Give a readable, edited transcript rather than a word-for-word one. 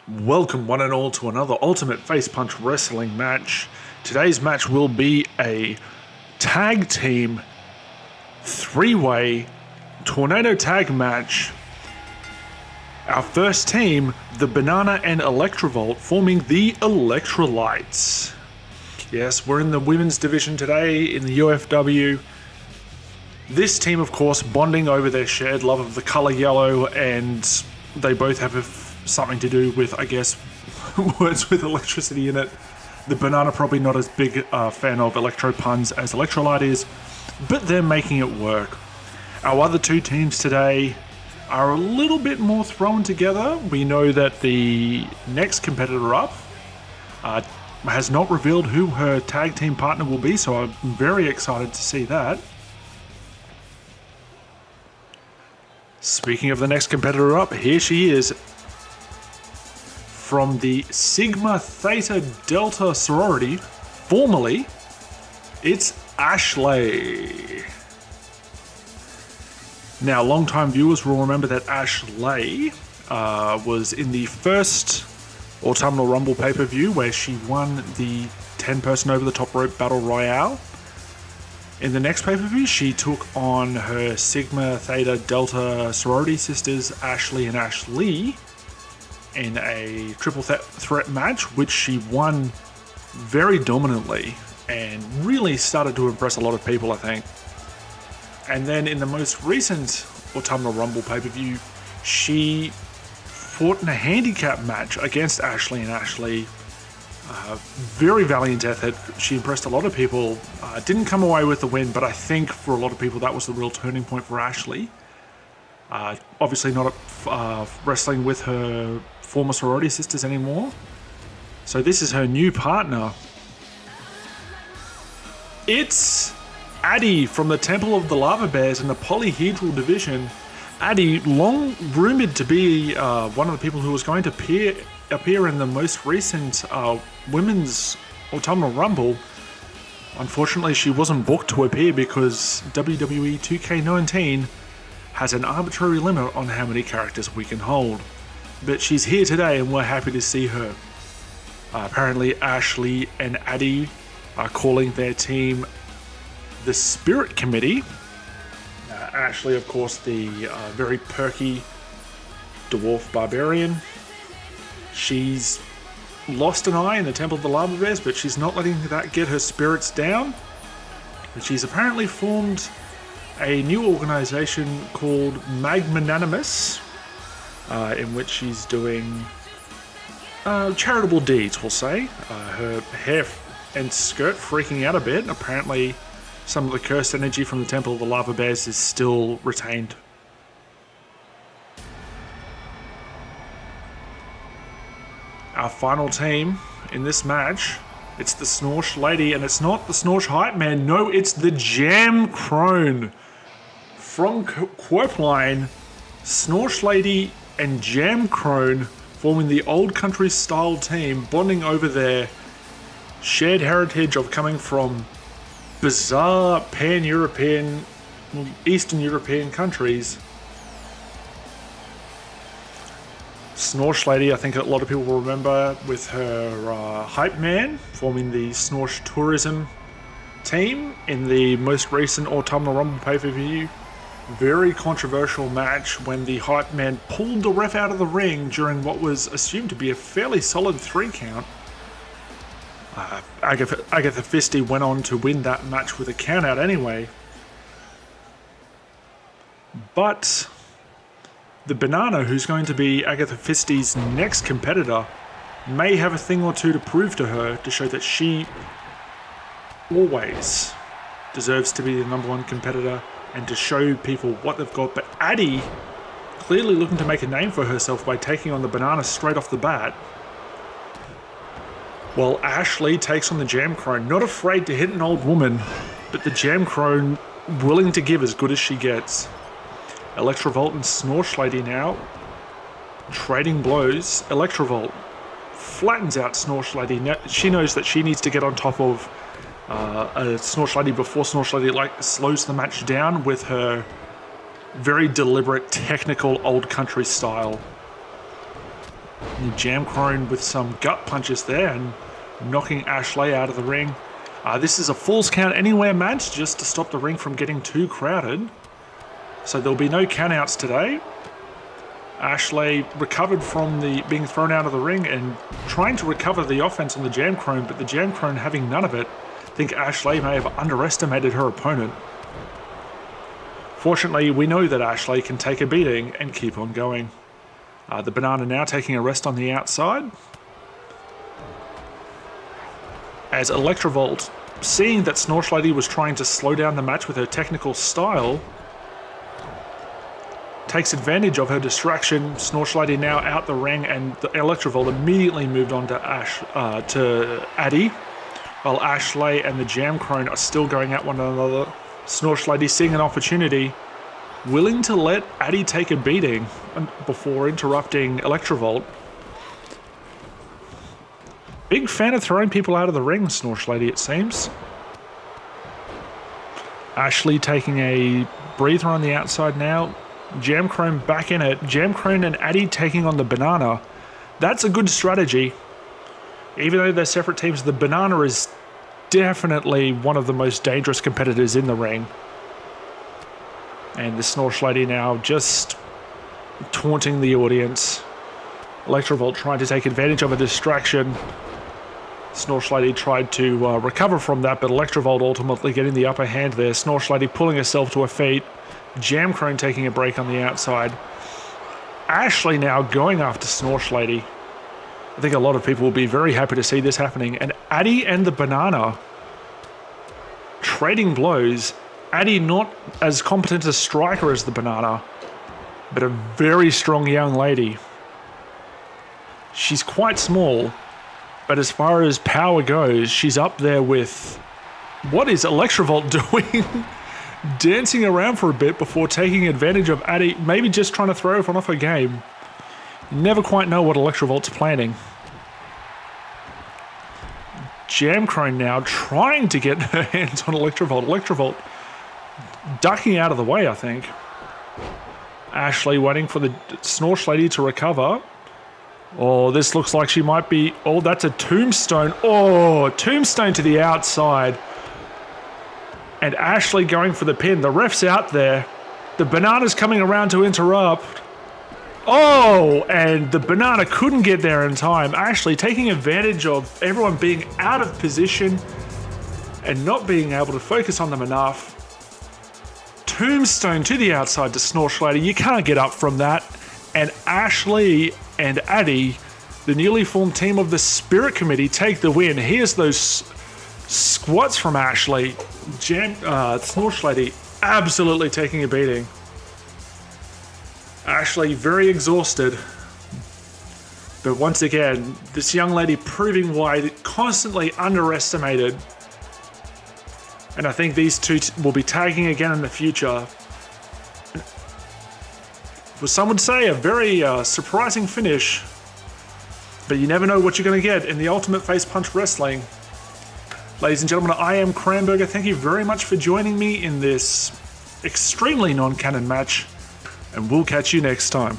Welcome one and all to another Ultimate Face Punch Wrestling match. Today's match will be a tag team 3-way tornado tag match. Our first team, the Banana and Electrovolt, forming the Electrolytes. Yes, we're in the women's division today in the UFW. This team, of course, bonding over their shared love of the color yellow, and they both have something to do with, I guess, words with electricity in it. The Banana probably not as big a fan of electro puns as Electrolyte is, but they're making it work. Our other two teams today are a little bit more thrown together. We know that the next competitor up has not revealed who her tag team partner will be, so I'm very excited to see that. Speaking of the next competitor up, here she is. From the Sigma Theta Delta sorority, formerly, it's Ashleigh. Now, long-time viewers will remember that Ashleigh was in the first Autumnal Rumble pay-per-view where she won the 10-person over-the-top rope battle royale. In the next pay-per-view, she took on her Sigma Theta Delta sorority sisters, Ashleigh and Ashleigh, in a triple threat match, which she won very dominantly and really started to impress a lot of people, I think. And then in the most recent Autumnal Rumble pay-per-view, she fought in a handicap match against Ashleigh and Ashleigh. Very valiant effort. She impressed a lot of people. Didn't come away with the win, but I think for a lot of people that was the real turning point for Ashleigh. Obviously not wrestling with her former sorority sisters anymore. So this is her new partner. It's Addy from the Temple of the Lava Bears in the polyhedral division. Addy, long rumored to be one of the people who was going to appear in the most recent women's Autumnal Rumble. Unfortunately, she wasn't booked to appear because WWE 2K19 has an arbitrary limit on how many characters we can hold. But she's here today and we're happy to see her. Apparently Ashleigh and Addy are calling their team the Spirit Committee. Ashleigh, of course, the very perky dwarf barbarian. She's lost an eye in the Temple of the Lava Bears, but she's not letting that get her spirits down. And she's apparently formed a new organization called Magnanimous, in which she's doing charitable deeds, we'll say. Her hair and skirt freaking out a bit. Apparently, some of the cursed energy from the Temple of the Lava Bears is still retained. Our final team in this match, it's the Snorsh Lady, and it's not the Snorsh Hype Man. No, it's the Jam Crone. From Quirpline, Snorsh Lady and Jam Crone forming the old country style team, bonding over their shared heritage of coming from bizarre pan-European, Eastern European countries. Snorsh Lady, I think a lot of people will remember with her Hype Man, forming the Snorsh Tourism team in the most recent Autumnal Rumble pay-per-view. Very controversial match when the Hype Man pulled the ref out of the ring during what was assumed to be a fairly solid 3 count. Agatha Christie went on to win that match with a count out anyway. But the Banana, who's going to be Agatha Christie's next competitor, may have a thing or two to prove to her to show that she always deserves to be the #1 competitor and to show people what they've got. But Addy, clearly looking to make a name for herself by taking on the Banana straight off the bat. While Ashleigh takes on the Jam Crone, not afraid to hit an old woman, but the Jam Crone willing to give as good as she gets. Electrovolt and Snorsh Lady now trading blows. Electrovolt flattens out Snorsh Lady. Now, she knows that she needs to get on top of a Snorsh Lady before Snorsh Lady slows the match down with her very deliberate, technical, old country style. And Jam Crone with some gut punches there and knocking Ashleigh out of the ring. This is a Falls Count Anywhere match just to stop the ring from getting too crowded. So there'll be no countouts today. Ashleigh recovered from the being thrown out of the ring and trying to recover the offense on the Jam Crone, but the Jam Crone having none of it. I think Ashleigh may have underestimated her opponent. Fortunately, we know that Ashleigh can take a beating and keep on going. The Banana now taking a rest on the outside. As Electrovolt, seeing that Snorsh Lady was trying to slow down the match with her technical style, takes advantage of her distraction. Snorsh Lady now out the ring, and the Electrovolt immediately moved on to Addy, while Ashleigh and the Jam Crone are still going at one another. Snorsh Lady seeing an opportunity, willing to let Addy take a beating before interrupting Electrovolt. Big fan of throwing people out of the ring, Snorsh Lady, it seems. Ashleigh taking a breather on the outside now. Jam Crone back in it. Jam Crone and Addy taking on the Banana. That's a good strategy. Even though they're separate teams, the Banana is definitely one of the most dangerous competitors in the ring. And the Snorsh Lady now just taunting the audience. Electrovolt trying to take advantage of a distraction. Snorsh Lady tried to recover from that, but Electrovolt ultimately getting the upper hand there. Snorsh Lady pulling herself to her feet. Jam Crone taking a break on the outside. Ashleigh now going after Snorsh Lady. I think a lot of people will be very happy to see this happening. And Addy and the Banana trading blows. Addy not as competent a striker as the Banana, but a very strong young lady. She's quite small, but as far as power goes, she's up there with... What is Electrovolt doing? Dancing around for a bit before taking advantage of Addy, maybe just trying to throw everyone off her game. You never quite know what Electrovolt's planning. Jam Crone now trying to get her hands on Electrovolt. Electrovolt ducking out of the way, I think. Ashleigh waiting for the Snorsh Lady to recover. Oh, this looks like she might be... Oh, that's a tombstone. Oh, tombstone to the outside. And Ashleigh going for the pin. The ref's out there. The Banana's coming around to interrupt. Oh, and the Banana couldn't get there in time. Ashleigh taking advantage of everyone being out of position and not being able to focus on them enough. Tombstone to the outside to Snorsh Lady. You can't get up from that. And Ashleigh and Addy, the newly formed team of the Spirit Committee, take the win. Here's those squats from Ashleigh. Snorsh Lady absolutely taking a beating. Ashleigh very exhausted. But once again, this young lady proving why constantly underestimated. And I think these two will be tagging again in the future. Well, some would say a very surprising finish. But you never know what you're going to get in the Ultimate Face Punch Wrestling. Ladies and gentlemen, I am Cranberger. Thank you very much for joining me in this extremely non-canon match. And we'll catch you next time.